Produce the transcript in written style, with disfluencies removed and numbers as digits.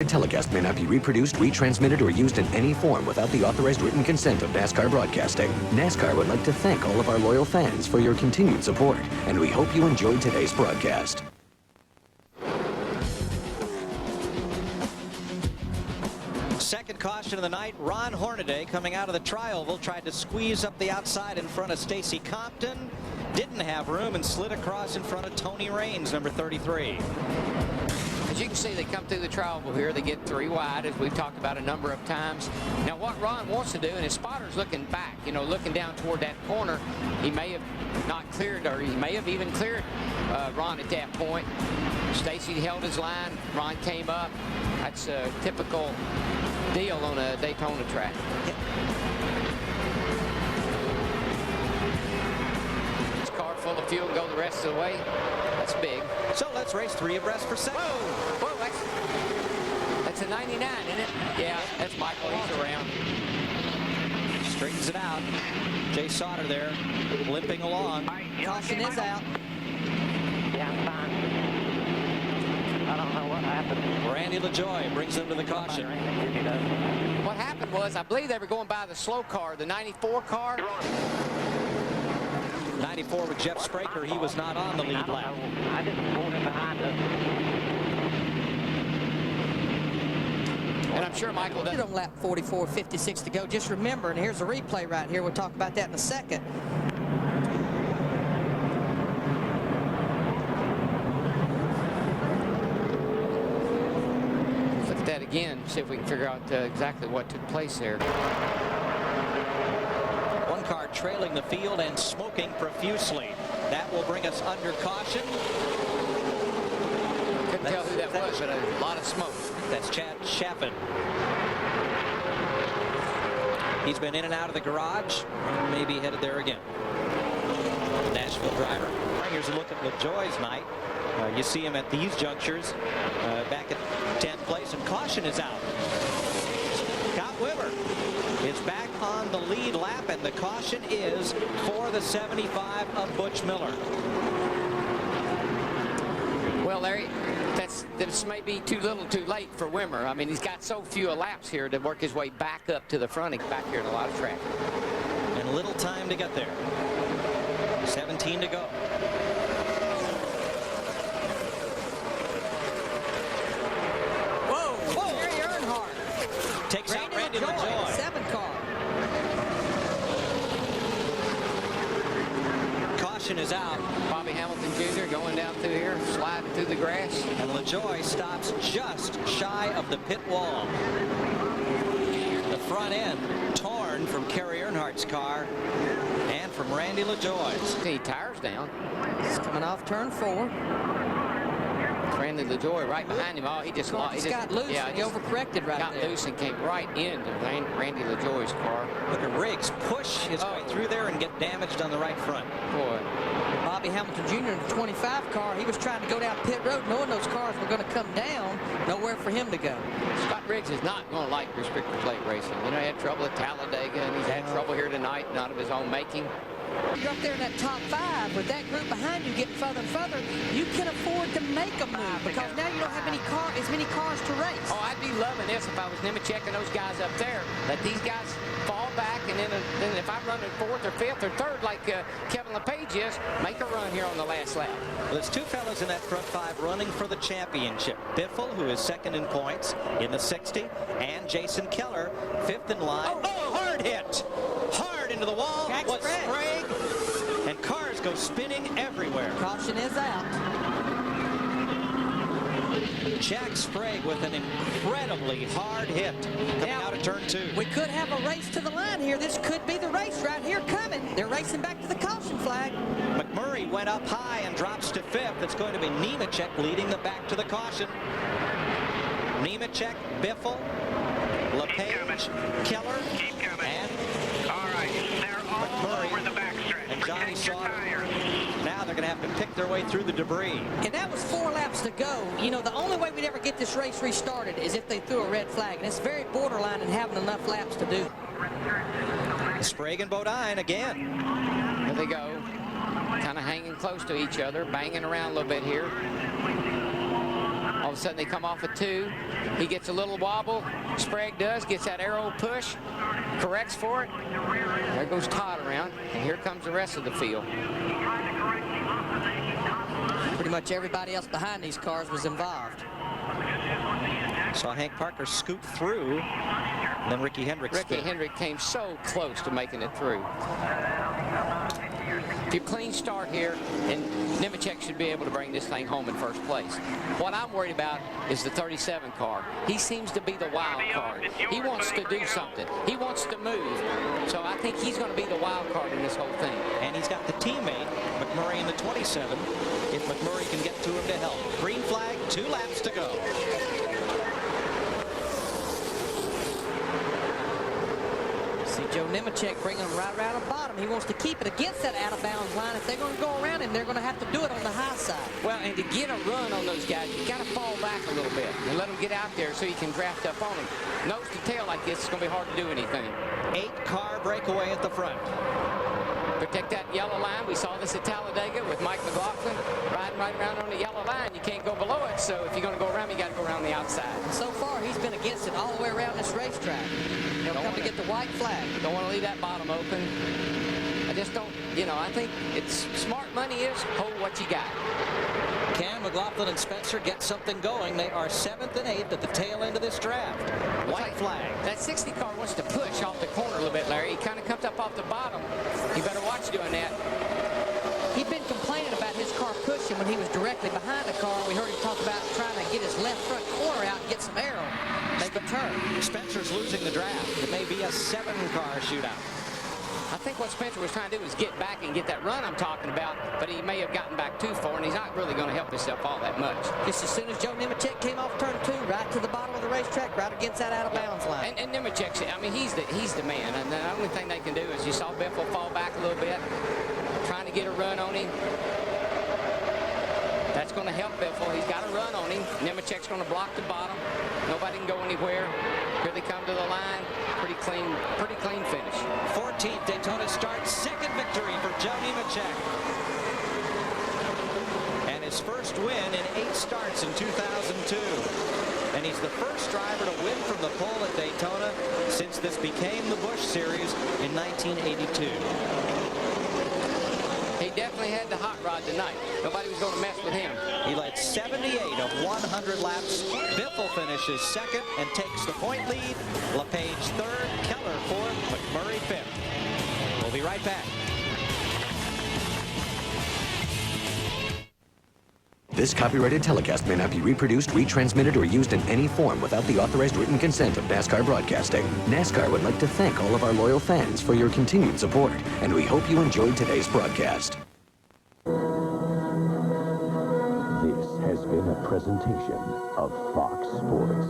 telecast may not be reproduced, retransmitted, or used in any form without the authorized written consent of NASCAR Broadcasting. NASCAR would like to thank all of our loyal fans for your continued support, and we hope you enjoyed today's broadcast. Second caution of the night, Ron Hornaday coming out of the tri-oval tried to squeeze up the outside in front of Stacy Compton. Didn't have room and slid across in front of Tony Raines, number 33. As you can see, they come through the tri-oval here. They get 3 wide, as we've talked about a number of times. Now, what Ron wants to do, and his spotter's looking back, you know, looking down toward that corner. He may have not cleared, or he may have even cleared Ron at that point. Stacy held his line. Ron came up. That's a typical deal on a Daytona track. This car full of fuel and go the rest of the way. That's big. So let's race 3 abreast for second. Whoa, that's a 99, isn't it? Yeah, that's Michael. He's around. Straightens it out. Jay Sauter there, limping along. Caution is out. Yeah, I'm fine. I don't know what happened. Randy LaJoie brings him to the caution. What happened was, I believe they were going by the slow car, the 94 car. 94 with Jeff Spraker. He was not on the lead lap. I just pulled him behind us. And I'm sure Michael does. On lap 44:56 to go. Just remember, and here's a replay right here. We'll talk about that in a second. Look at that again, see if we can figure out exactly what took place there. One car trailing the field and smoking profusely. That will bring us under caution. Couldn't tell who that was, but a lot of smoke. That's Chad Chaffin. He's been in and out of the garage. Maybe headed there again. The Nashville driver. Here's a look at LaJoie's night. You see him at these junctures back at 10th place, and caution is out. Scott Wimmer is back on the lead lap, and the caution is for the 75 of Butch Miller. Well, Larry, this may be too little too late for Wimmer. I mean, he's got so few laps here to work his way back up to the front. He's back here in a lot of traffic. And little time to get there. 17 to go. Whoa! Gary Earnhardt Takes out Randy LaJoie. 7 car. Caution is out. Bobby Hamilton Jr. going down through here, sliding through the grass. And LaJoie stops just shy of the pit wall. The front end torn from Kerry Earnhardt's car and from Randy LaJoie's. See, tires down. He's coming off turn 4. Randy LaJoie right behind him. Oh, he just got loose. Yeah, he overcorrected right got there. loose and came right into Randy LaJoie's car. Look at Riggs push his way through there and get damaged on the right front. Boy. Bobby Hamilton Jr. in the 25 car. He was trying to go down pit road, knowing those cars were going to come down. Nowhere for him to go. Scott Riggs is not going to like restrictor plate racing. You know, he had trouble at Talladega, and he's had trouble here tonight, not of his own making. You're up there in that top 5 with that group behind you getting further and further. You can afford to make a move because now you don't have as many cars to race. Oh, I'd be loving this if I was Nemechek and those guys up there. Let these guys fall back, and then if I'm running 4th or 5th or 3rd like Kevin LePage is, make a run here on the last lap. Well, there's 2 fellas in that front 5 running for the championship. Biffle, who is 2nd in points in the 60, and Jason Keller, 5th in line. Oh, hard hit! Hard into the wall. What's Sprague? And cars go spinning everywhere. Caution is out. Jack Sprague with an incredibly hard hit coming out of turn 2. We could have a race to the line here. This could be the race right here coming. They're racing back to the caution flag. McMurray went up high and drops to 5th. It's going to be Nemechek leading the back to the caution. Nemechek, Biffle, LePage, Keller, and McMurray over the backstretch. and Johnny Sauter. Now they're going to have to pick their way through the debris. And that was 4 laps to go. You know, the only way we'd ever get this race restarted is if they threw a red flag. And it's very borderline in having enough laps to do. Sprague and Bodine again. There they go. Kind of hanging close to each other, banging around a little bit here. All of a sudden they come off a 2. He gets a little wobble. Sprague does, gets that arrow push, corrects for it. There goes Todd around, and here comes the rest of the field. Pretty much everybody else behind these cars was involved. Saw Hank Parker scoot through, and then Ricky Hendrick came so close to making it through. If you clean start here, and Nemechek should be able to bring this thing home in first place. What I'm worried about is the 37 car. He seems to be the wild card. He wants to do something. He wants to move. So I think he's going to be the wild card in this whole thing. And he's got the teammate, McMurray, in the 27, if McMurray can get to him to help. Green flag, 2 laps to go. Joe Nemechek bringing him right around the bottom. He wants to keep it against that out-of-bounds line. If they're going to go around him, they're going to have to do it on the high side. Well, and to get a run on those guys, you got to fall back a little bit and let them get out there so you can draft up on them. Nose to tail like this, it's going to be hard to do anything. 8-car breakaway at the front. Protect that yellow line. We saw this at Talladega with Mike McLaughlin riding right around on the yellow line. You can't go below it, so if you're going to go around, you got to go around the outside. So far, he's been against it all the way around this racetrack. He'll come to get the white flag. Don't want to leave that bottom open. I just don't, I think it's smart money is hold what you got. Can McLaughlin and Spencer get something going? They are 7th and 8th at the tail end of this draft. White flag. That 60 car wants to push off the corner a little bit, Larry. He kind of comes up off the bottom. You better watch doing that. He'd been complaining about his car pushing when he was directly behind the car. We heard him talk about trying to get his left front corner out and get some aero. Make a turn. Spencer's losing the draft. It may be a 7-car shootout. I think what Spencer was trying to do was get back and get that run I'm talking about, but he may have gotten back too far, and he's not really going to help himself all that much. Just as soon as Joe Nemechek came off turn 2, right to the bottom of the racetrack, right against that out-of-bounds line. And Nemechek, I mean, he's the man, and the only thing they can do is you saw Biffle fall back a little bit, trying to get a run on him. That's going to help Biffle. He's got a run on him. Nemechek's going to block the bottom. Nobody can go anywhere. Here they come to the line. Pretty clean finish. 14th Daytona start, 2nd victory for Joe Nemechek. And his first win in 8 starts in 2002. And he's the first driver to win from the pole at Daytona since this became the Busch Series in 1982. He definitely had the hot rod tonight. Nobody was going to mess with him. He led 78 of 100 laps. Biffle finishes 2nd and takes the point lead. LePage 3rd, Keller 4th, McMurray 5th. We'll be right back. This copyrighted telecast may not be reproduced, retransmitted, or used in any form without the authorized written consent of NASCAR Broadcasting. NASCAR would like to thank all of our loyal fans for your continued support, and we hope you enjoyed today's broadcast. This has been a presentation of Fox Sports.